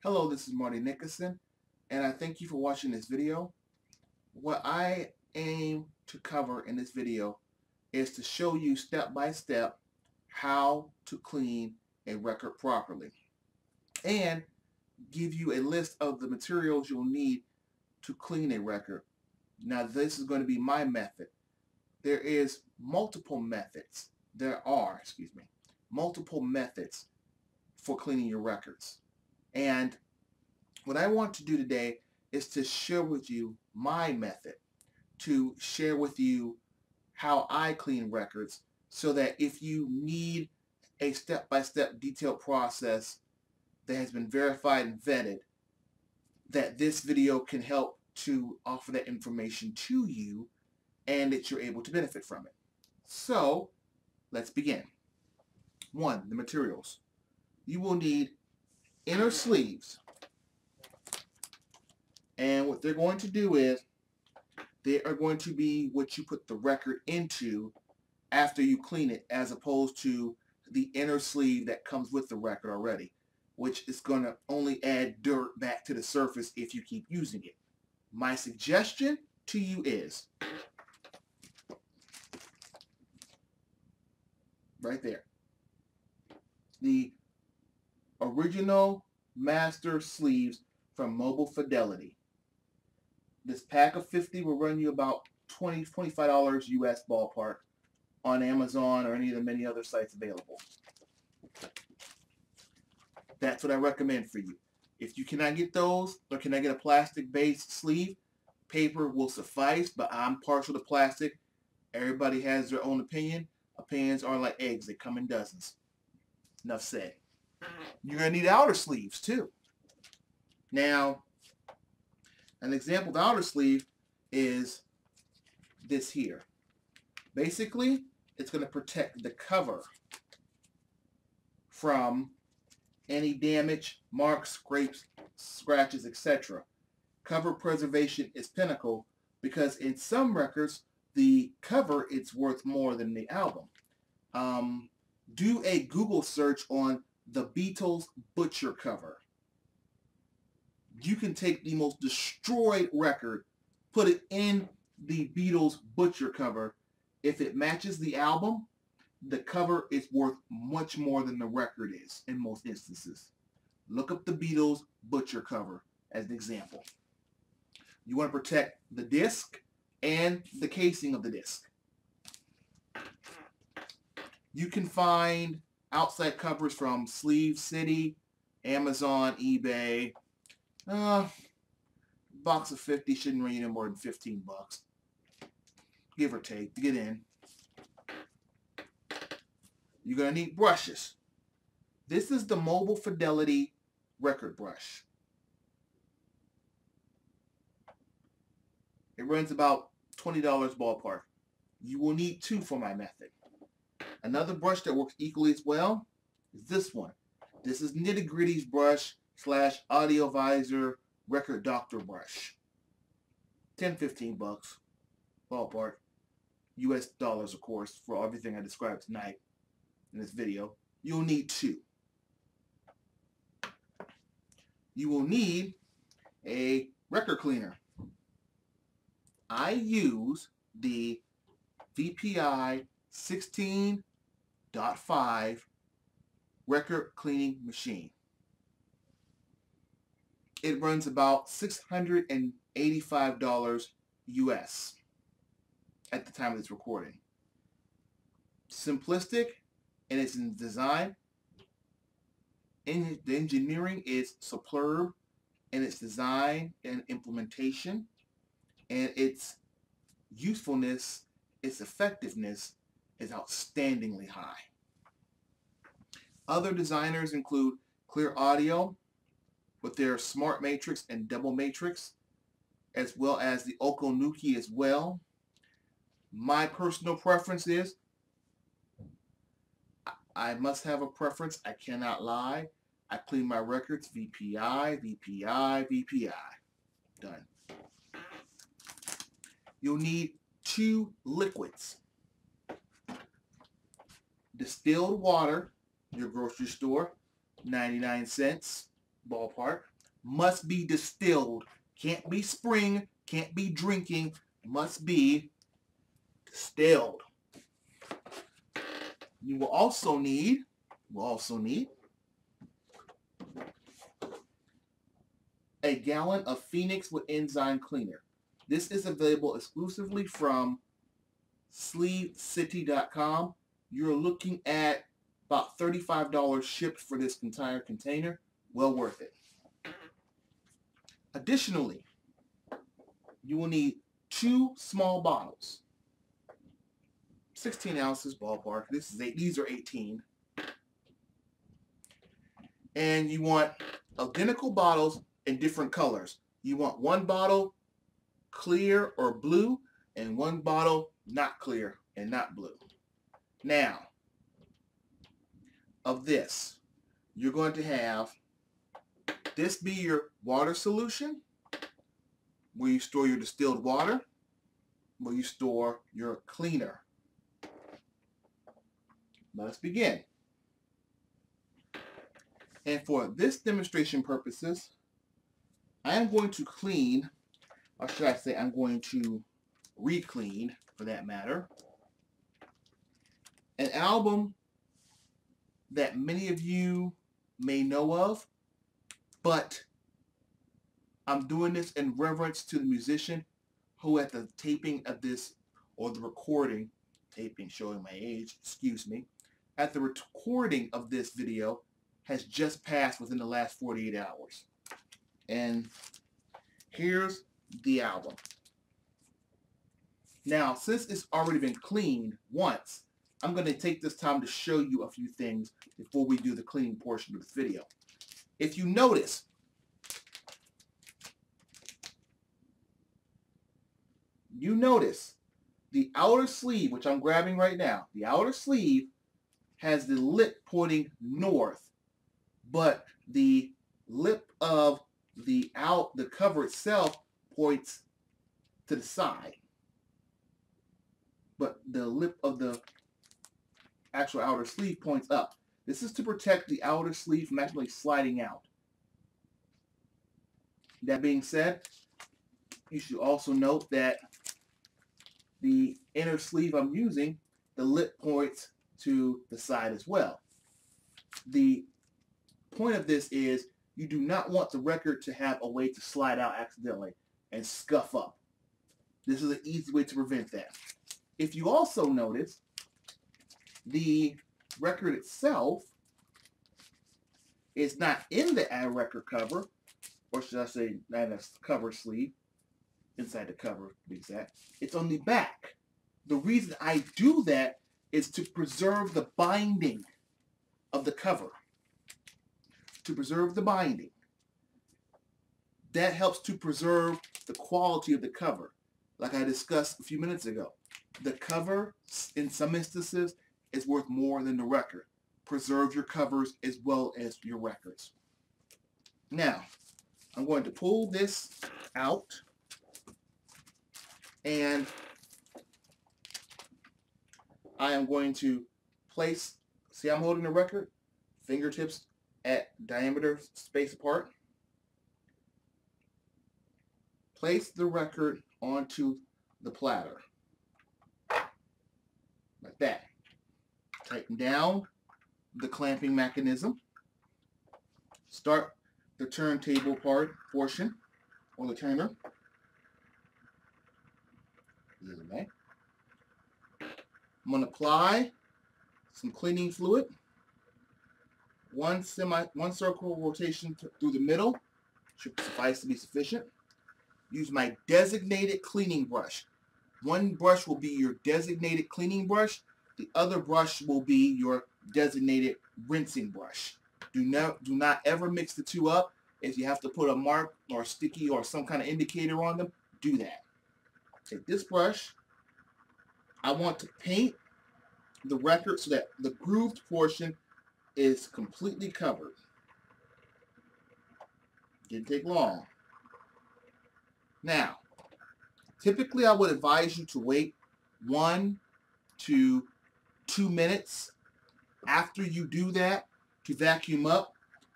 Hello, this is Marty Nickerson, and I thank you for watching this video. What I aim to cover in this video is to show you step by step how to clean a record properly and give you a list of the materials you'll need to clean a record. Now, this is going to be my method. There is multiple methods. Multiple methods for cleaning your records. And what I want to do today is to share with you my method, to share with you how I clean records, so that if you need a step-by-step detailed process that has been verified and vetted, that this video can help to offer that information to you and that you're able to benefit from it. So let's begin. 1. The materials. You will need inner sleeves. And what they're going to do is they are going to be what you put the record into after you clean it, as opposed to the inner sleeve that comes with the record already, which is going to only add dirt back to the surface if you keep using it. My suggestion to you is right there. The original master sleeves from Fidelity. This pack of 50 will run you about $25 US ballpark on Amazon or any of the many other sites available. That's what I recommend for you. If you cannot get those, or can I get a plastic-based sleeve, paper will suffice, but I'm partial to plastic. Everybody has their own opinion. Opinions are like eggs. They come in dozens. Enough said. You're going to need outer sleeves too. Now, an example of outer sleeve is this here. Basically, it's going to protect the cover from any damage, marks, scrapes, scratches, etc. Cover preservation is pinnacle because in some records, the cover is worth more than the album. Do a Google search on the Beatles Butcher cover. You can take the most destroyed record, put it in the Beatles Butcher cover. If it matches the album, the cover is worth much more than the record is in most instances. Look up the Beatles Butcher cover as an example. You want to protect the disc and the casing of the disc. You can find outside covers from Sleeve City, Amazon, eBay. Box of 50 shouldn't run you no more than 15 bucks, give or take, to get in. You're going to need brushes. This is the Fidelity record brush. It runs about $20 ballpark. You will need 2 for my method. Another brush that works equally as well is this one. This is Nitty Gritty's brush / Audio Visor Record Doctor brush. 10-15 bucks ballpark. US dollars, of course, for everything I described tonight in this video. You'll need 2. You will need a record cleaner. I use the VPI 16.5 record cleaning machine. It runs about $685 US at the time of this recording. Simplistic in its design. The engineering is superb in its design and implementation, and its usefulness, its effectiveness is outstandingly high. Other designers include Clear Audio with their Smart Matrix and Double Matrix, as well as the Okonuki as well. My personal preference is, I must have a preference, I cannot lie. I clean my records VPI, VPI, VPI. Done. You'll need 2 liquids. Distilled water, your grocery store, 99 cents, ballpark. must be distilled. Can't be spring, can't be drinking, must be distilled. You will also need a gallon of Phoenix with enzyme cleaner. This is available exclusively from SleeveCity.com. You're looking at about $35 shipped for this entire container. Well worth it. Additionally, you will need 2 small bottles. 16 ounces ballpark. These are 18. And you want identical bottles in different colors. You want 1 bottle clear or blue and 1 bottle not clear and not blue. Now, of this, you're going to have this be your water solution, where you store your distilled water, where you store your cleaner. Let's begin. And for this demonstration purposes, I am going to clean, or should I say I'm going to re-clean, for that matter, an album that many of you may know of, but I'm doing this in reverence to the musician who at the taping of this, or the recording, taping showing my age, excuse me, at the recording of this video has just passed within the last 48 hours. And here's the album. Now, since it's already been cleaned once, I'm going to take this time to show you a few things before we do the cleaning portion of this video. If you notice, the outer sleeve, which I'm grabbing right now, the outer sleeve has the lip pointing north, but the lip of the cover itself points to the side. But the lip of the actual outer sleeve points up. This is to protect the outer sleeve from actually sliding out. That being said, you should also note that the inner sleeve I'm using, the lip points to the side as well. The point of this is you do not want the record to have a way to slide out accidentally and scuff up. This is an easy way to prevent that. If you also notice, the record itself is not in the record cover, or should I say, not in the cover sleeve, inside the cover to be exact. It's on the back. The reason I do that is to preserve the binding of the cover. To preserve the binding. That helps to preserve the quality of the cover. Like I discussed a few minutes ago, the cover, in some instances, is worth more than the record. Preserve your covers as well as your records. Now, I'm going to pull this out, and I am going to place, see I'm holding the record, fingertips at diameter space apart. Place the record onto the platter, like that. Tighten down the clamping mechanism. Start the turntable portion, or the turner. I'm going to apply some cleaning fluid. One circle rotation through the middle should suffice to be sufficient. Use my designated cleaning brush. One brush will be your designated cleaning brush. The other brush will be your designated rinsing brush. Do not ever mix the two up. If you have to put a mark or sticky or some kind of indicator on them, do that. Take this brush. I want to paint the record so that the grooved portion is completely covered. Didn't take long. Now, typically I would advise you to wait 1 to 2 minutes after you do that to vacuum up.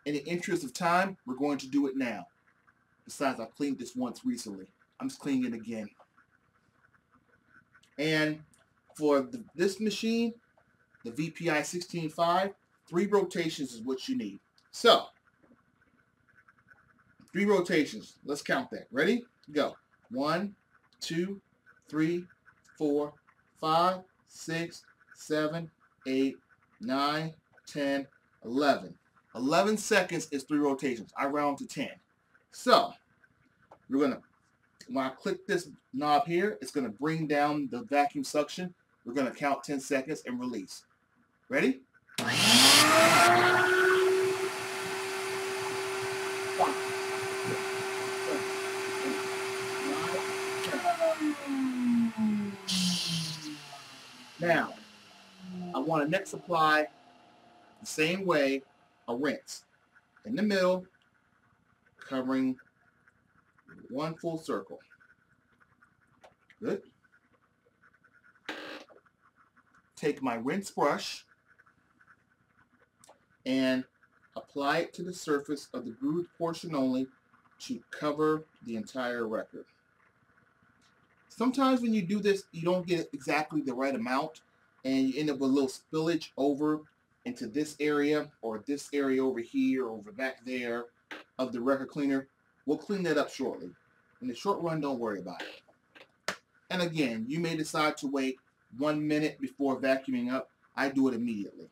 In the interest of time, we're going to do it now. Besides, I cleaned this once recently. I'm just cleaning it again. And for this machine, the VPI 16.5, 3 rotations is what you need. So, 3 rotations. Let's count that. Ready? Go. 1, 2, 3, 4, 5, 6, 7, 8, 9, 10, 11. 11 seconds is 3 rotations. I round to 10. So, we're going to, when I click this knob here, it's going to bring down the vacuum suction. We're going to count 10 seconds and release. Ready? Now, I want to next apply the same way a rinse. In the middle, covering 1 full circle. Good. Take my rinse brush and apply it to the surface of the grooved portion only to cover the entire record. Sometimes when you do this, you don't get exactly the right amount, and you end up with a little spillage over into this area or this area over here or over back there of the record cleaner. We'll clean that up shortly. In the short run, don't worry about it. And again, you may decide to wait 1 minute before vacuuming up. I do it immediately.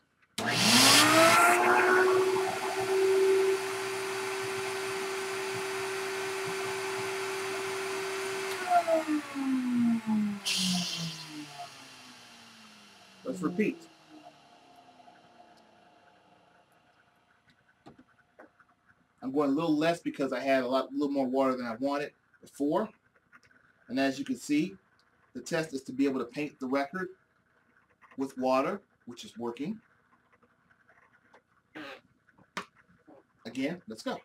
Let's repeat. I'm going a little less because I had a little more water than I wanted before. And as you can see, the test is to be able to paint the record with water, which is working. Again, let's go.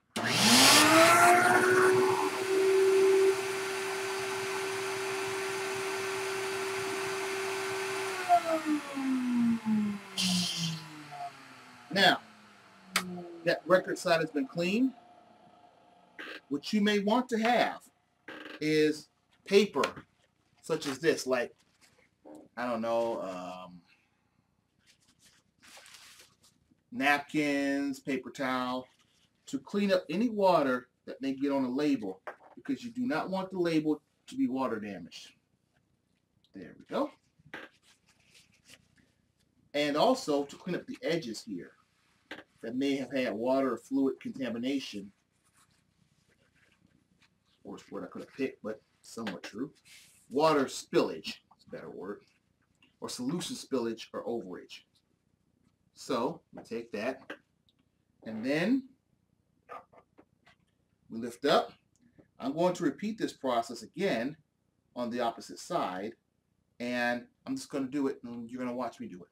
Now, that record side has been cleaned. What you may want to have is paper, such as this, like, I don't know, napkins, paper towel, to clean up any water that may get on the label, because you do not want the label to be water damaged. There we go. And also to clean up the edges here that may have had water or fluid contamination, or it's what I could have picked, but somewhat true. Water spillage is a better word, or solution spillage or overage. So we take that, and then we lift up. I'm going to repeat this process again on the opposite side, and I'm just going to do it, and you're going to watch me do it.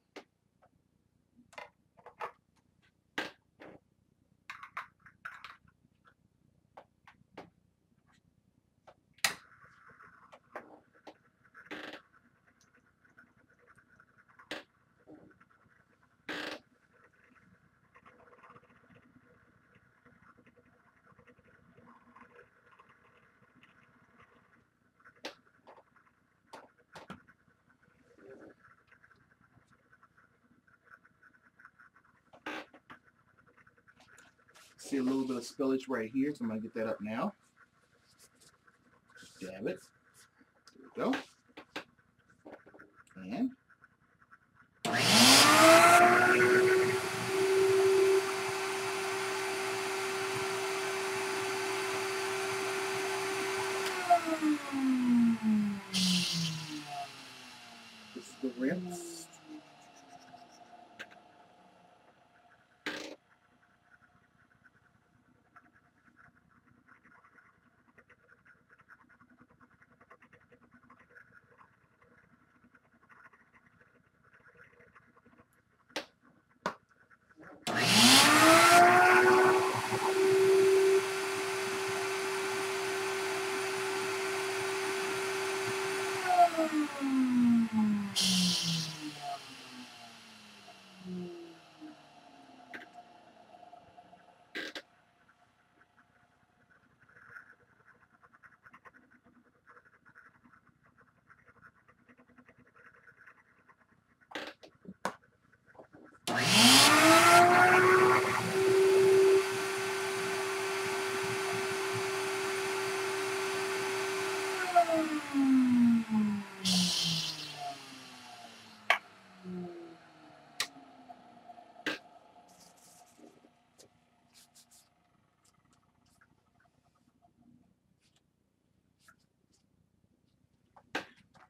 See a little bit of spillage right here, so I'm going to get that up now. Just dab it. There we go. And this is the rinse.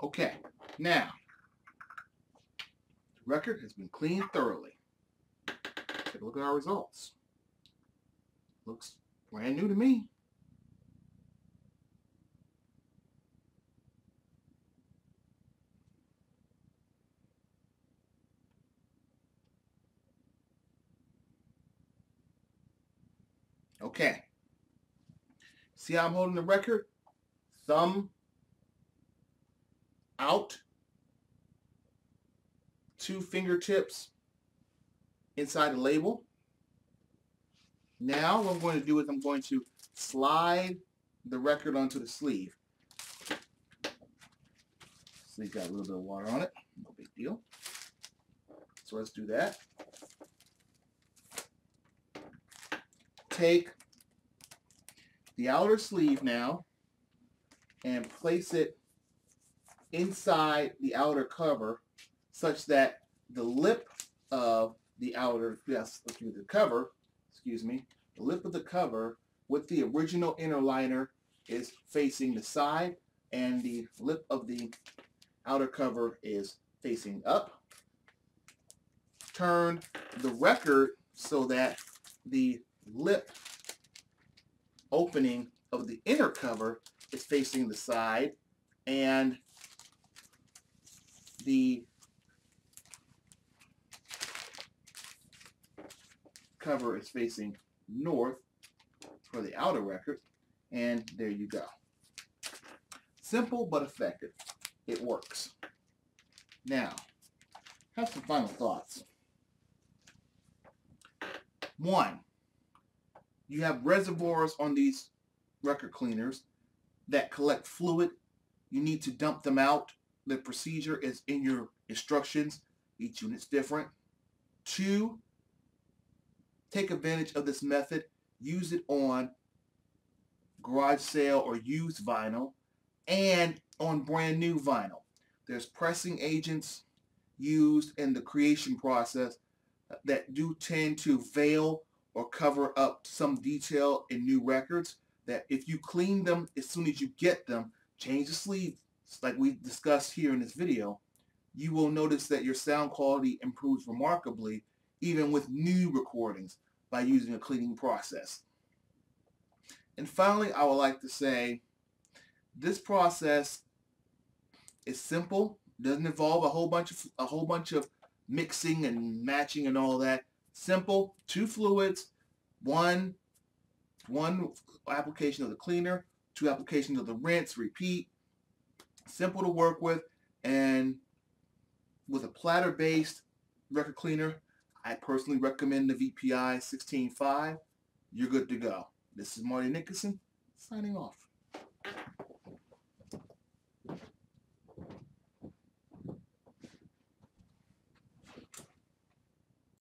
Okay, now the record has been cleaned thoroughly. Take a look at our results. Looks brand new to me. Okay. See how I'm holding the record? Thumb out, 2 fingertips inside the label. Now what I'm going to do is I'm going to slide the record onto the sleeve. Sleeve got a little bit of water on it, no big deal. So let's do that. Take the outer sleeve now and place it inside the outer cover such that the lip of the outer, the cover, the lip of the cover with the original inner liner is facing the side and the lip of the outer cover is facing up. Turn the record so that the lip opening of the inner cover is facing the side and the cover is facing north for the outer record, and there you go. Simple but effective. It works. Now, have some final thoughts. 1, you have reservoirs on these record cleaners that collect fluid. You need to dump them out. The procedure is in your instructions. Each unit's different. 2, take advantage of this method. Use it on garage sale or used vinyl and on brand new vinyl. There's pressing agents used in the creation process that do tend to veil or cover up some detail in new records, that if you clean them as soon as you get them, change the sleeve like we discussed here in this video, you will notice that your sound quality improves remarkably even with new recordings by using a cleaning process. And finally, I would like to say this process is simple, doesn't involve a whole bunch of mixing and matching and all that. Simple, 2 fluids, one application of the cleaner, 2 applications of the rinse, repeat. Simple to work with, and with a platter-based record cleaner, I personally recommend the VPI 16.5. You're good to go. This is Marty Nickerson, signing off.